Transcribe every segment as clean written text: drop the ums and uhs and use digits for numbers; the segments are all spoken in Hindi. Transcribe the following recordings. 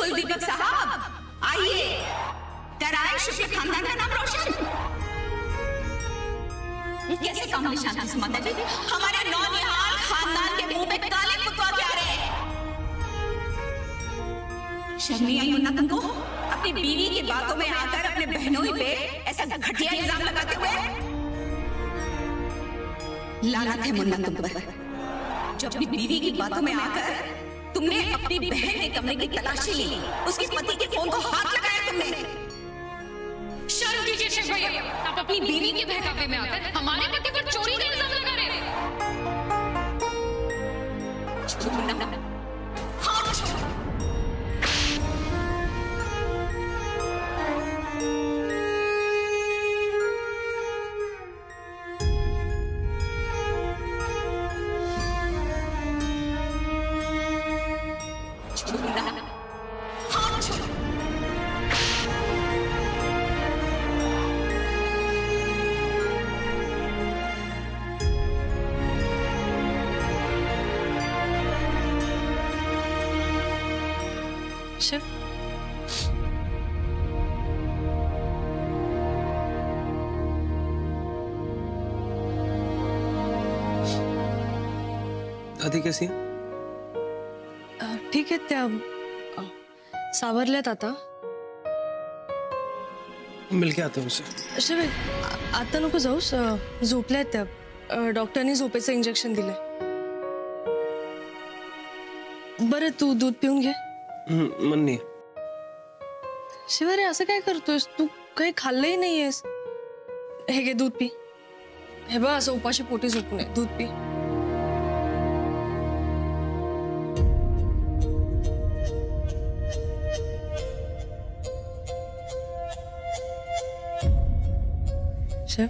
कुलदीपक साहब, आइए, कराएं शुक्ल खानदान का नाम रोशन। कैसे काम निशान की माता जी, हमारे नौनिहाल खानदान के मुंह पे काले कुत्ता क्या रहे हैं? शर्म नहीं आई मुन्ना तुमको? अपनी बीवी की बातों में आकर अपने बहनों पे ऐसा घटिया इल्जाम लगाते हुए? लानत है मुन्ना तुम पर, जो अपनी बीवी की बातों में आकर तुमने अपनी बहन के कमरे की तलाशी ली, उसके पति के फोन को हाथ लगाया तुमने। शर्म कीजिए शेख भैया, आप अपनी बीवी के बहकावे में आकर हमारे पति पर चोरी का इल्जाम लगा रहे हैं। शिव, दादी कैसी है? ठीक आहे त्या सावरल्यात आता. मिलके आते हैं उससे. शिव, आता नको जाऊस, झोपल्यात त्या. डॉक्टरनी झोपेचं इंजेक्शन दिलंय. बरं तू दूध पिऊन घे. मन नहीं. शिव रे, असं काय करतोयस तू? काही खाल्लंही नाहीयेस. हे घे दूध पी. हे बघ, असं उपाशी पोटी झोपू नये. दूध पी. शिव,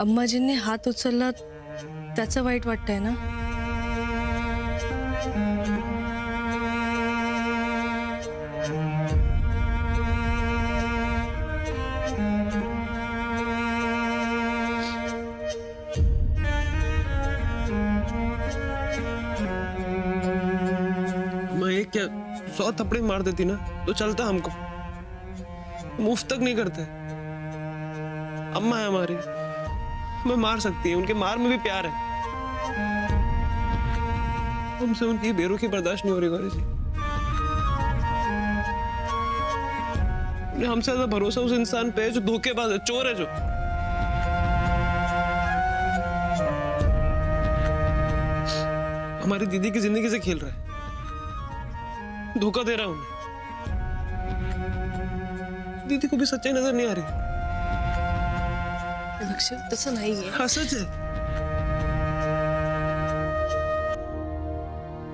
अम्माजींनी हात उचलला त्याचं वाईट वाटतंय ना? मैं क्या 100 थप्पड़े मार देती ना तो चलता हमको. मुफ्त तक नहीं करते. अम्मा है हमारी, हमें मार सकती है. उनके मार में भी प्यार है. हमसे उनकी बेरुखी बर्दाश्त नहीं हो रही गौरी जी. हमसे ज्यादा भरोसा उस इंसान पे है जो धोखेबाज है, चोर है, जो हमारी दीदी की जिंदगी से खेल रहा है, धोखा दे रहा है उन्हें. दीदी को भी सच्चाई नजर नहीं आ रही. लक्ष्य तसं नाहीये. हाँ सच है.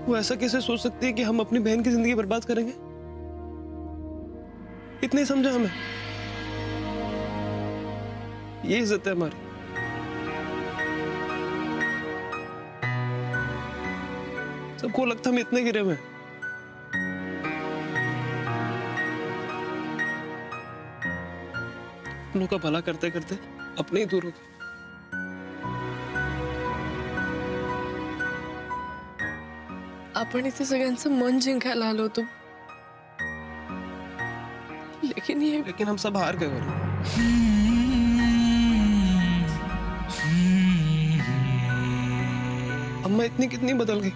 वो ऐसा कैसे सोच सकती है कि हम अपनी बहन की जिंदगी बर्बाद करेंगे? इतने समझा हमें. ये इज्जत है हमारी. सबको लगता हम इतने गिरे हुए हैं. अपनों का भला करते करते अपने ही दूर हो गए. आपण इथे सगळ्यांचं मन जिंकायला आलो होतो, लेकिन हम सब हार गए. अम्मा इतनी कितनी बदल गई.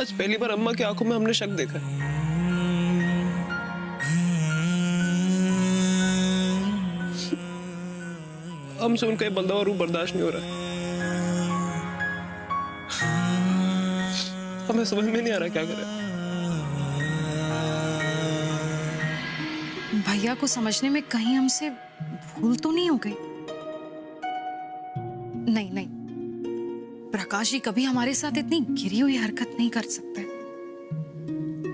आज पहली बार अम्मा की आंखों में हमने शक देखा है. हमसे उनका ये बंदा और रूप बर्दाश्त नहीं हो रहा है. हमें समझ में नहीं आ रहा क्या करें. भैया को समझने में कहीं हमसे भूल तो नहीं हो गई? नहीं नहीं, प्रकाश जी कभी हमारे साथ इतनी गिरी हुई हरकत नहीं कर सकते,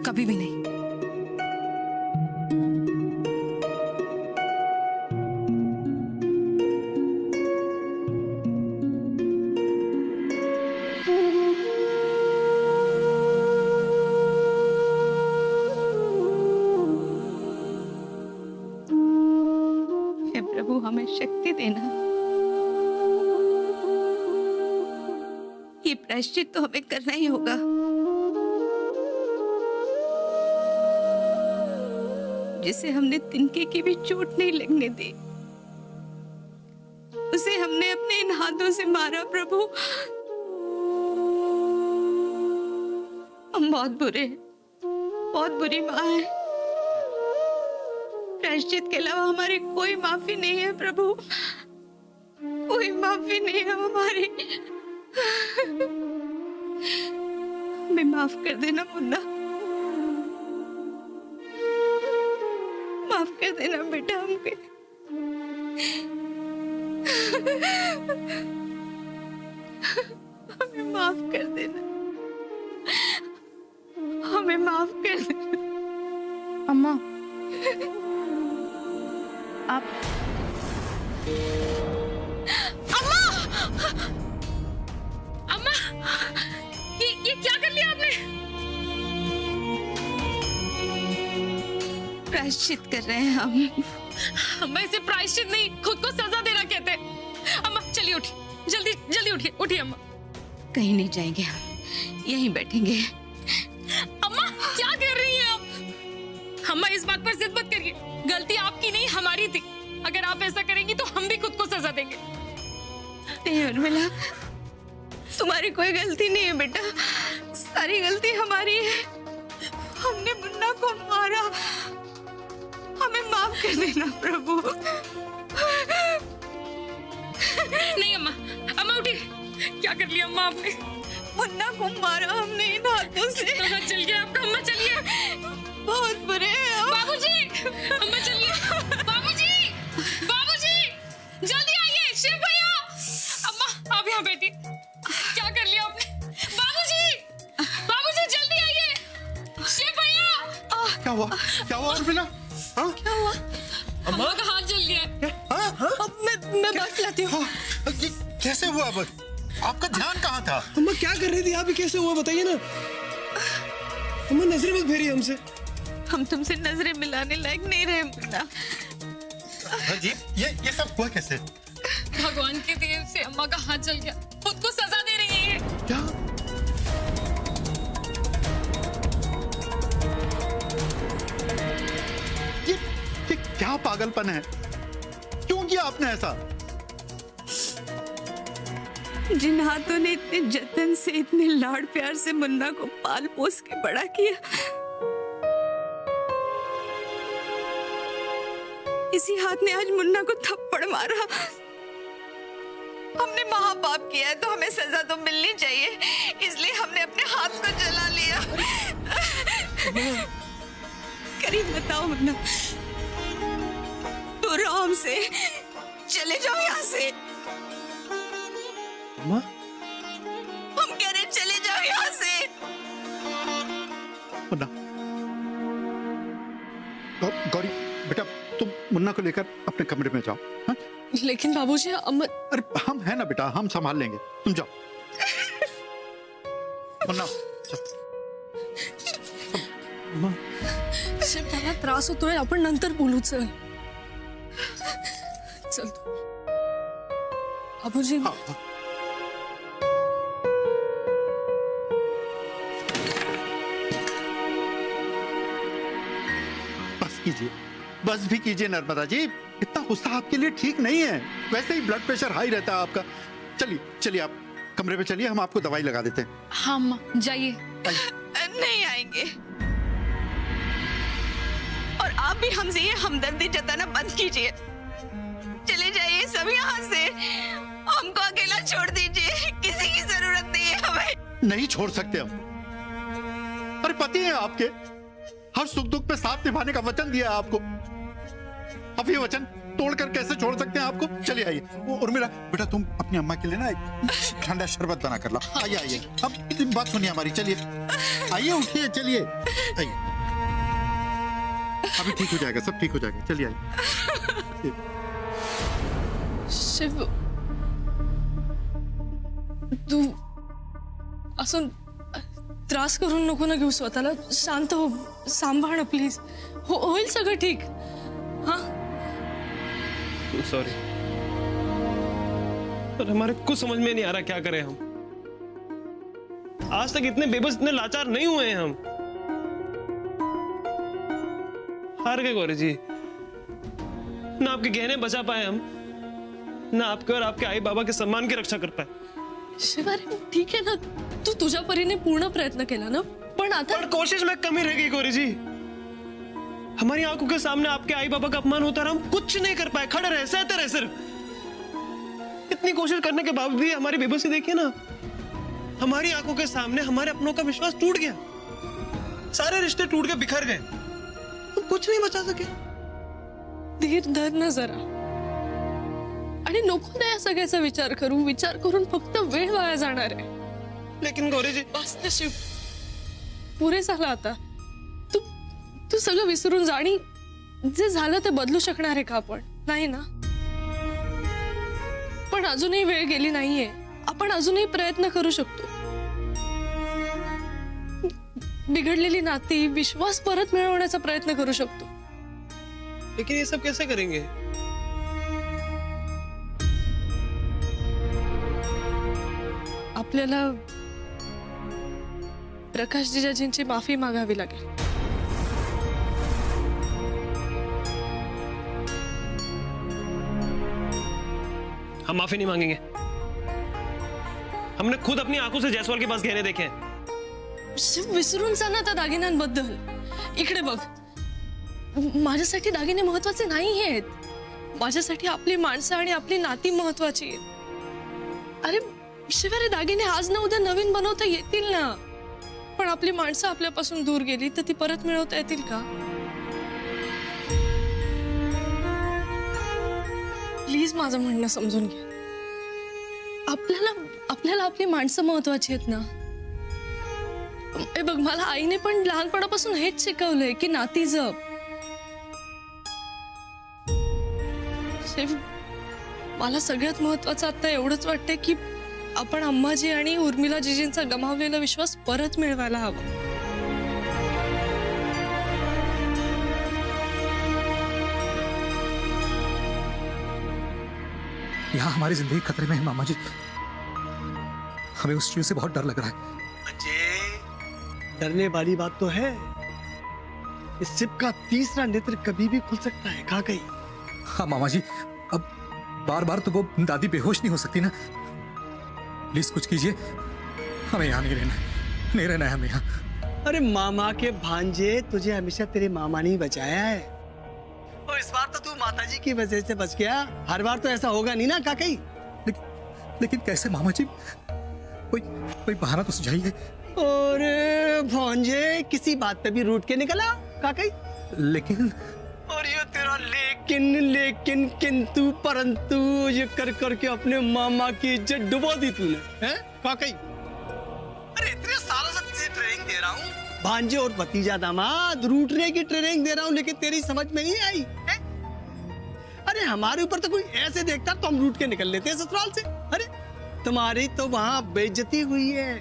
कभी भी नहीं. हे प्रभु, हमें शक्ति देना. ये ये प्रायश्चित तो हमें करना ही होगा। जिसे हमने तिनके की भी चोट नहीं लगने दी, उसे हमने अपने इन हाथों से मारा प्रभु। हम बहुत बुरे हैं, बहुत बुरी माँ है। प्रायश्चित के अलावा हमारी कोई माफी नहीं है प्रभु, कोई माफी नहीं है हमारी। हमें माफ कर देना मुन्ना, माफ कर देना बेटा हमको। हमें माफ कर देना, हमें माफ कर देना। अम्मा, आप अम्मा, ये क्या कर लिया आपने? प्रायश्चित कर रहे हैं हम। अम्मा, इसे प्रायश्चित नहीं, खुद को सजा देना कहते हैं। अम्मा चलिए, उठिए, जल्दी जल्दी उठिए, उठिए अम्मा। कहीं नहीं जाएंगे हम, यहीं बैठेंगे। अम्मा क्या कर रही हैं आप? अम्मा इस बात पर जिद मत करिए, गलती आपकी नहीं हमारी थी। अगर आप ऐसा करेंगी तो हम भी खुद को सजा देंगे। नहीं उर्मिला, तुम्हारी कोई गलती नहीं है बेटा, सारी गलती हमारी है। हमने मुन्ना को मारा, हमें माफ कर देना प्रभु। नहीं अम्मा, अम्मा उठिए। क्या कर लिया अम्मा आपने? मुन्ना को मारा हमने इन हाथों से। कहाँ चल गया आपका? अम्मा चलिए। बहुत बुरे हैं हम। बाबूजी, अम्मा चलिए। बाबूजी, बाबूजी, जल्दी आइए। शिव भैया, अम्मा आप यहाँ बैठिए। क्या कर लिया आपने? बाबूजी, बाबूजी जल्दी आइए। शिव भैया। क्या हुआ उर्मिला? हाँ? क्या हुआ? अम्मा का हाथ जल गया। अब मैं बस लाती हूँ। ये कैसे हुआ? बस आपका ध्यान कहाँ था? अम्मा क्या कर रही थी आप? ही कैसे हुआ बताइए ना। अम्मा नजरें मत फेरिए हमसे। हम तुमसे नजरें मिलाने लायक नहीं रहे मुन्ना। जी ये सब हुआ कैसे? भगवान के देव से अम्मा का हाथ जल गया, खुद को सजा दे रही है। क्या? ये क्या पागलपन है? क्यों किया आपने ऐसा? जिन हाथों ने इतने जतन से, इतने लाड़ प्यार से मुन्ना को पाल पोस के बड़ा किया, इसी हाथ ने आज मुन्ना को थप्पड़ मारा। हमने महापाप किया है तो हमें सजा तो मिलनी चाहिए, इसलिए हमने अपने हाथ को जला लिया। करीब बताओ मुन्ना, तो आराम से चले जाओ यहाँ से। अम्मा हम कह रहे चले जाओ यहाँ से। मुन्ना, गौरी बेटा, तुम मुन्ना को लेकर अपने कमरे में जाओ। हाँ? लेकिन बाबूजी अम्मा। अरे हम हैं ना बेटा, हम संभाल लेंगे, तुम जाओ। मुन्ना अम्मा शिव, त्याला त्रास होतोय, आपण नंतर बोलू। चल चल तू। बाबूजी हाँ, हाँ। बस कीजिए, बस भी कीजिए नर्मदा जी, इतना गुस्सा आपके लिए ठीक नहीं है। वैसे ही ब्लड प्रेशर हाई रहता है आपका। चलिए चलिए, आप कमरे में चलिए, हम आपको दवाई लगा देते हैं। हाँ अम्मा जाइए। नहीं आएंगे, और आप भी हमसे ये हमदर्दी जताना बंद कीजिए। चले जाइए सब यहाँ से, हमको अकेला छोड़ दीजिए, किसी की जरूरत नहीं है हमें। नहीं छोड़ सकते हम। अरे पति है आपके, हर सुख दुख पे साथ निभाने का वचन दिया है आपको। अब ये वचन तोड़कर कैसे छोड़ सकते हैं आपको? चलिए आइए। उर्मिला बेटा, तुम अपनी अम्मा के लिए ना एक ठंडा शरबत बना कर ला। आइए आइए, अब बात सुनिए हमारी। चलिए आइए, उठिए, चलिए आइए। अभी ठीक हो जाएगा, सब ठीक हो जाएगा। चलिए आइए। शिव, तू असं त्रास करून नको ना घेऊ स्वतःला। शांत हो, सांभाळ प्लीज। होईल सगळं ठीक। हाँ सॉरी, पर हमारे कुछ समझ में नहीं आ रहा क्या करें हम। आज तक इतने बेबस, इतने लाचार नहीं हुए हैं हम। हार गए गौरी जी, ना आपके गहने बचा पाए हम, ना आपके और आपके आई बाबा के सम्मान की रक्षा कर पाए। शिवारे ठीक आहे ना, तू तुझ्या परीने पूर्ण प्रयत्न केला ना, पण आता पर कोशिश में कमी रह गई गौरी जी। हमारी आंखों के सामने आपके आई बाबा का अपमान होता रहा, हम कुछ नहीं कर पाए, खड़े रहे, सहते रहे। सिर्फ इतनी कोशिश करने के बावजूद भी हमारी बेबसी देखिए ना, हमारी आंखों के सामने हमारे अपनों का विश्वास टूट गया, सारे रिश्ते टूट के बिखर गए, हम कुछ नहीं बचा सके। धीर धर ना जरा, आणि नको ना या सगळ्याचा विचार करू, विचार करून फक्त वेळ वाया जाणार आहे। लेकिन गौरी जी, बस ना शिव, पुरे झालं आता। तू तू सगळं विसरून जा, आणि जे झालं ते बदलू शकणार आहे का आपण? नाही ना। पण अजूनही वेळ गेली नाहीये, आपण अजूनही प्रयत्न करू शकतो। बिघडलेली नाती, विश्वास परत मिळवण्याचा प्रयत्न करू शकतो। लेकिन ये सब कैसे करेंगे? आपल्याला प्रकाश जिजाजींची माफी मागावी लागेल। हम माफी नहीं मांगेंगे। हमने खुद अपनी आंखों से जायसवाल के पास गहने देखे हैं। शिव, विसरून जा ना त्या दागिन्यांबद्दल। इकडे बघ, माझ्यासाठी दागिने महत्वाचे नाही आहेत, माझ्यासाठी आपली माणसं आणि आपली नाती महत्वाची आहेत। अरे शिवारे, दागिने आज ना उद्या नवीन बनवता येतील ना, पण आपली माणसं आपल्यापासून दूर गेली तर ती परत मिळवता येतील का? प्लीज माझं म्हणणं समजून घ्या। आपल्याला आपली माणसं महत्वाची आहेत ना। ए बघ, मला आईने पण लहानपणापासून हेच शिकवलंय की नाती जप। शिव, मला सगळ्यात महत्वाचं आता एवढंच वाटतंय की आपण अम्माजी आणि उर्मिला जिजींचा गमावलेला विश्वास परत मिळवायला हवा। यहाँ हमारी जिंदगी खतरे में है मामा जी, हमें उस चीज से बहुत डर लग रहा है। अजय, डरने वाली बात तो है, इस शिप का तीसरा नेत्र कभी भी खुल सकता है। कहाँ गई? हाँ मामा जी, अब बार बार तो वो दादी बेहोश नहीं हो सकती ना, प्लीज कुछ कीजिए, हमें यहाँ नहीं रहना है हमें यहाँ। अरे मामा के भांजे, तुझे हमेशा तेरे मामा ने ही बचाया है, और इस बार तो तू माताजी की वजह से बच गया। हर बार तो ऐसा होगा नहीं ना काकई। लेकिन कैसे मामा जी, कोई बहाना तो सुझाइए। अरे भांजे, किसी बात पे भी रूठ के निकला काकई। लेकिन और ये तेरा लेकिन किंतु परंतु ये कर करके अपने मामा की इज्जत डुबो दी तूने, हैं काकई। अरे इतने सालों से तुझे ट्रेनिंग दे रहा हूँ, भांजे और भतीजा दामाद, रूठने की ट्रेनिंग दे रहा हूँ, लेकिन तेरी समझ में नहीं आई है? अरे हमारे ऊपर तो कोई ऐसे देखता तो हम रूठ के निकल लेते हैं ससुराल से। अरे तुम्हारी तो वहां बेइज्जती हुई है,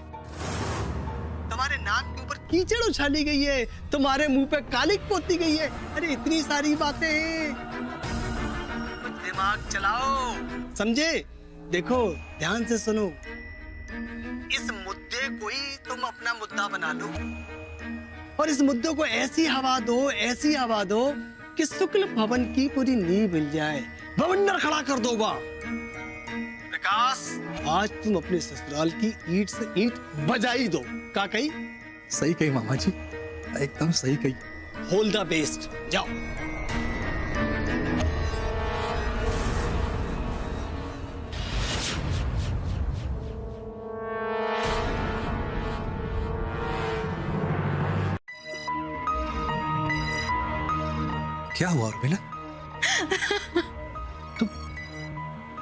तुम्हारे नाक के ऊपर कीचड़ उछाली गई है, तुम्हारे मुंह पे कालिक पोती गई है। अरे इतनी सारी बातें हैं, कुछ दिमाग चलाओ, समझे? देखो ध्यान से सुनो, इस मुद्दे को ही तुम अपना मुद्दा बना लो, और इस मुद्दे को ऐसी हवा दो कि शुक्ल भवन की पूरी नींव मिल जाए, भवंडर खड़ा कर दो। प्रकाश, आज तुम अपने ससुराल की ईंट से ईंट बजा ही दो। का कही? सही कही मामा जी, एकदम सही कही। होल द बेस्ट, जाओ। क्या हुआ उर्मिला?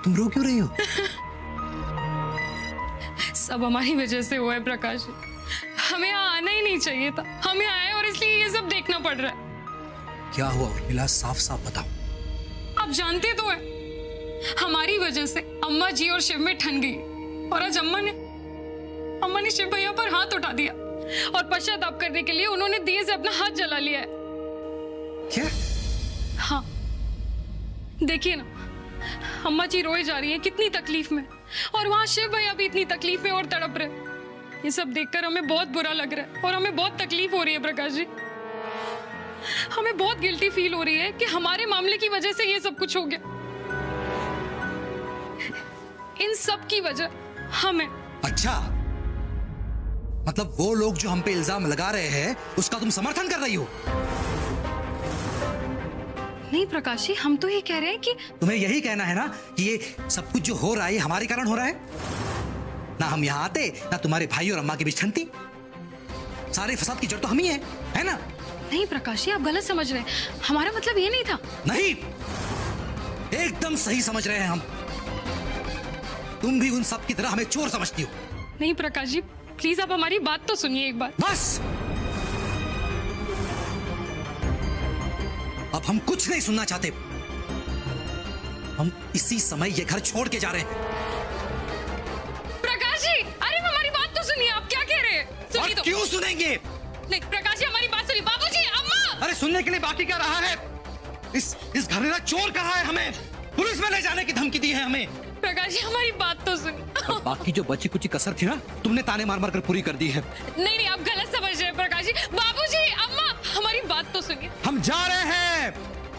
तुम रो क्यों रही हो? सब हमारी वजह से हुआ है प्रकाश, हमें यहाँ आना ही नहीं चाहिए था, हम यहाँ आए और इसलिए ये सब देखना पड़ रहा है। क्या हुआ उर्मिला, साफ साफ बताओ। आप जानते तो है, हमारी वजह से अम्मा जी और शिव में ठन गई, और आज अम्मा ने शिव भैया पर हाथ उठा दिया, और पश्चाताप करने के लिए उन्होंने दिए से अपना हाथ जला लिया है। क्या? हाँ, देखिए ना, अम्मा जी रोए जा रही है कितनी तकलीफ में, और वहां शिव भैया भी इतनी तकलीफ में और तड़प रहे। ये सब देखकर हमें बहुत बुरा लग रहा है और हमें बहुत तकलीफ हो रही है प्रकाश जी। हमें बहुत गिल्टी फील हो रही है कि हमारे मामले की वजह से ये सब कुछ हो गया। इन सब की वजह हमें। अच्छा, मतलब वो लोग जो हम पे इल्जाम लगा रहे हैं उसका तुम समर्थन कर रही हो? नहीं प्रकाश जी, हम तो ये कह रहे हैं कि तुम्हें यही कहना है ना कि ये सब कुछ जो हो रहा है ये हमारे कारण हो रहा है? ना हम यहाँ आते, ना तुम्हारे भाई और अम्मा के बीच छनती। सारे फसाद की जड़ तो हम ही है ना? नहीं प्रकाश जी, आप गलत समझ रहे हैं। हमारा मतलब ये नहीं था। नहीं, एकदम सही समझ रहे हैं हम। तुम भी उन सब की तरह हमें चोर समझती हो। नहीं प्रकाश जी, प्लीज आप हमारी बात तो सुनिए एक बार। बस, अब हम कुछ नहीं सुनना चाहते। हम इसी समय ये घर छोड़ के जा रहे हैं। प्रकाश जी, अरे हमारी बात तो सुनिए, आप क्या कह रहे हैं? सुनिए तो। क्यों सुनेंगे? नहीं प्रकाश जी, हमारी बात सुनिए। बाबूजी, अम्मा। अरे सुनने के लिए बाकी क्या रहा है? इस घर ने चोर कहा है हमें, पुलिस में ले जाने की धमकी दी है हमें। प्रकाश जी, हमारी बात तो सुनिए। बाकी जो बची कुछ कसर थी ना, तुमने ताने मार मार कर पूरी कर दी है। नहीं, आप गलत समझ रहे हैं प्रकाश जी। बाबूजी, अम्मा, हमारी बात तो सुनिए। हम जा रहे हैं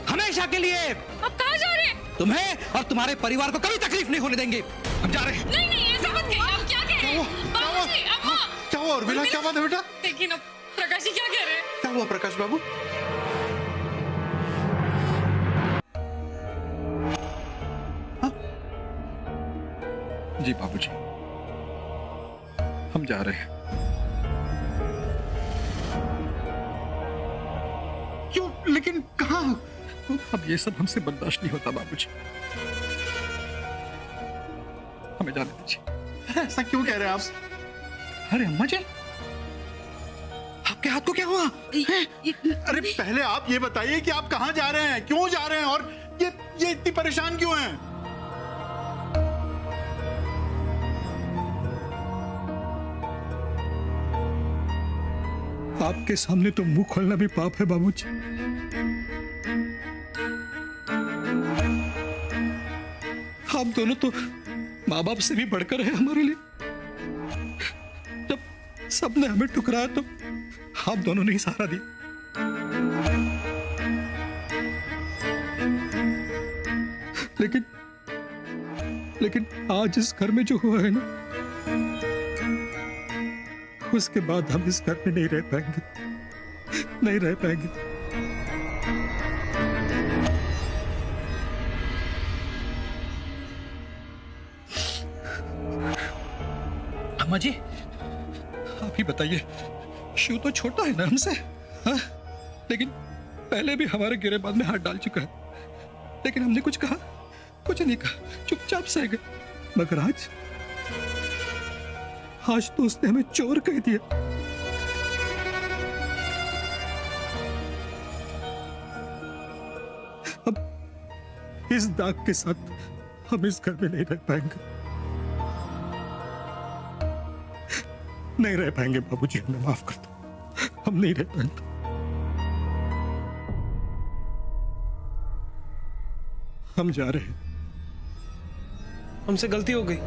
हमेशा के लिए। आप कहाँ जा रहे हैं? तुम्हें और तुम्हारे परिवार को कभी तकलीफ नहीं होने देंगे। हम जा रहे हैं। नहीं, ऐसा मत कहिए। आप क्या कह रहे हैं? बाबूजी, अम्मा। क्या हुआ उर्मिला, क्या बात है बेटा? देखिए ना प्रकाश जी क्या कह रहे हैं। क्या हुआ प्रकाश बाबू? जी बाबूजी, हम जा रहे हैं। क्यों? लेकिन कहाँ? अब ये सब हमसे बर्दाश्त नहीं होता बाबूजी, हमें जाने दीजिए। ऐसा क्यों कह रहे हैं आप? अरे अम्मा जी, आपके हाथ को क्या हुआ? अरे पहले आप ये बताइए कि आप कहाँ जा रहे हैं, क्यों जा रहे हैं, और ये इतनी परेशान क्यों हैं? आपके सामने तो मुंह खोलना भी पाप है बाबूजी। आप दोनों तो माँ बाप से भी बढ़कर है हमारे लिए। जब सबने हमें ठुकराया तो आप दोनों ने ही सहारा दिया। लेकिन आज इस घर में जो हुआ है ना, उसके बाद हम इस घर में नहीं रह पाएंगे, नहीं रह पाएंगे। अम्मा जी, आप ही बताइए, शिव तो छोटा है ना हमसे, हाँ? लेकिन पहले भी हमारे गिरेबान में हाथ डाल चुका है, लेकिन हमने कुछ कहा? कुछ नहीं कहा, चुपचाप सह गए। मगर आज तो उसने हमें चोर कह दिया। अब इस दाग के साथ हम इस घर में नहीं रह पाएंगे, नहीं रह पाएंगे बाबूजी, हमें माफ कर दो, हम नहीं रह पाएंगे। हम जा रहे हैं। हमसे गलती हो गई।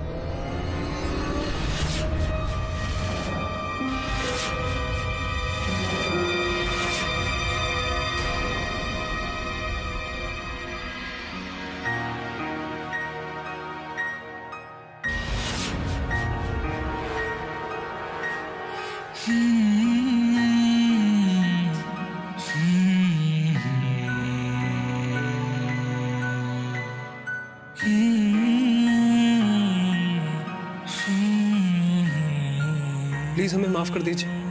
प्लीज हमें माफ कर दीजिए।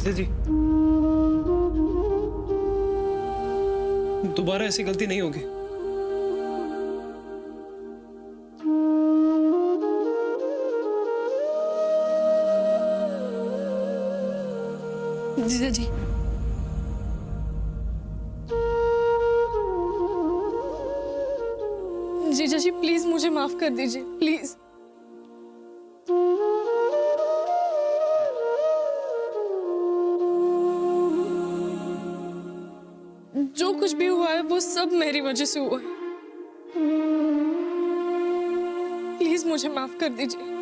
जी, दोबारा ऐसी गलती नहीं होगी। जीजा जी, जीजा जी प्लीज मुझे माफ कर दीजिए, प्लीज। जो कुछ भी हुआ है वो सब मेरी वजह से हुआ है। प्लीज मुझे माफ कर दीजिए।